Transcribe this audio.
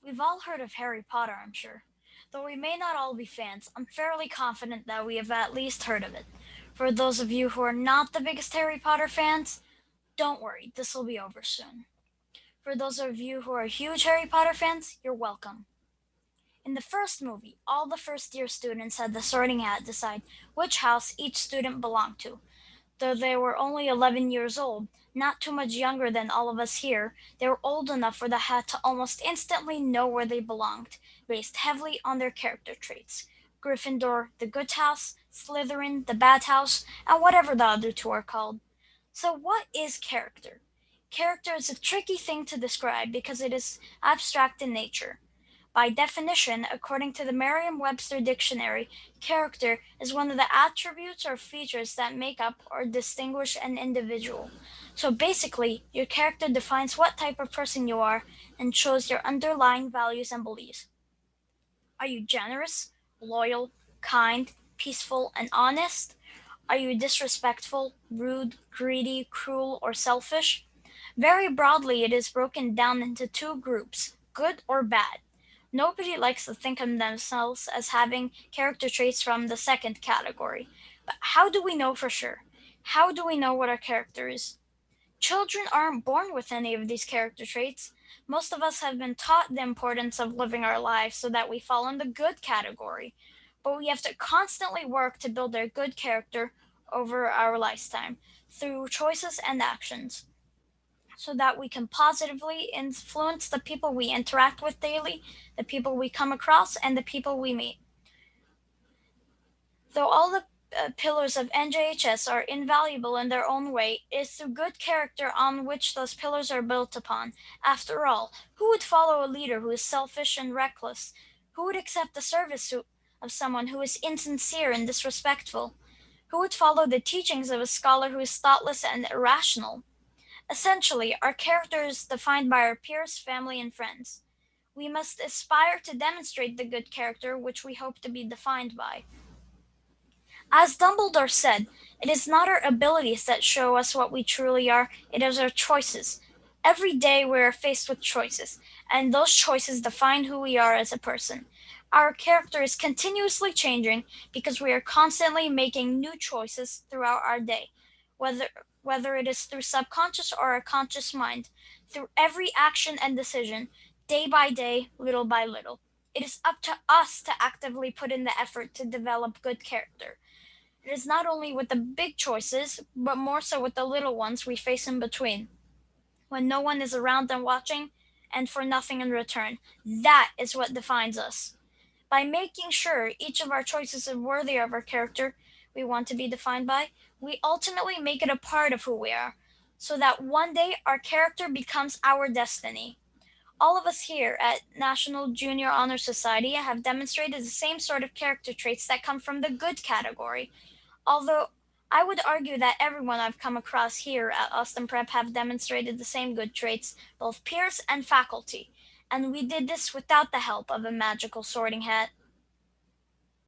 We've all heard of Harry Potter, I'm sure. Though we may not all be fans, I'm fairly confident that we have at least heard of it. For those of you who are not the biggest Harry Potter fans, don't worry, this will be over soon. For those of you who are huge Harry Potter fans, you're welcome. In the first movie, all the first year students had the sorting hat decide which house each student belonged to. Though they were only 11 years old, not too much younger than all of us here, they were old enough for the hat to almost instantly know where they belonged, based heavily on their character traits. Gryffindor, the good house, Slytherin, the bad house, and whatever the other two are called. So, what is character? Character is a tricky thing to describe because it is abstract in nature. By definition, according to the Merriam Webster Dictionary, character is one of the attributes or features that make up or distinguish an individual. So basically, your character defines what type of person you are and shows your underlying values and beliefs. Are you generous, loyal, kind, peaceful, and honest? Are you disrespectful, rude, greedy, cruel, or selfish? Very broadly, it is broken down into two groups, good or bad. Nobody likes to think of themselves as having character traits from the second category. But how do we know for sure? How do we know what our character is? Children aren't born with any of these character traits. Most of us have been taught the importance of living our lives so that we fall in the good category. But we have to constantly work to build our good character over our lifetime through choices and actions so that we can positively influence the people we interact with daily, the people we come across, and the people we meet. Though all the pillars of NJHS are invaluable in their own way, it is through good character on which those pillars are built upon. After all, who would follow a leader who is selfish and reckless? Who would accept the service of someone who is insincere and disrespectful? Who would follow the teachings of a scholar who is thoughtless and irrational? Essentially, our character is defined by our peers, family, and friends. We must aspire to demonstrate the good character which we hope to be defined by. As Dumbledore said, it is not our abilities that show us what we truly are, it is our choices. Every day we are faced with choices, and those choices define who we are as a person. Our character is continuously changing because we are constantly making new choices throughout our day, whether whether it is through subconscious or a conscious mind, through every action and decision, day by day, little by little. It is up to us to actively put in the effort to develop good character. It is not only with the big choices, but more so with the little ones we face in between, when no one is around and watching, and for nothing in return. That is what defines us. By making sure each of our choices is worthy of our character we want to be defined by, we ultimately make it a part of who we are, so that one day our character becomes our destiny. All of us here at National Junior Honor Society have demonstrated the same sort of character traits that come from the good category, although I would argue that everyone I've come across here at Austin Prep have demonstrated the same good traits, both peers and faculty, and we did this without the help of a magical sorting hat.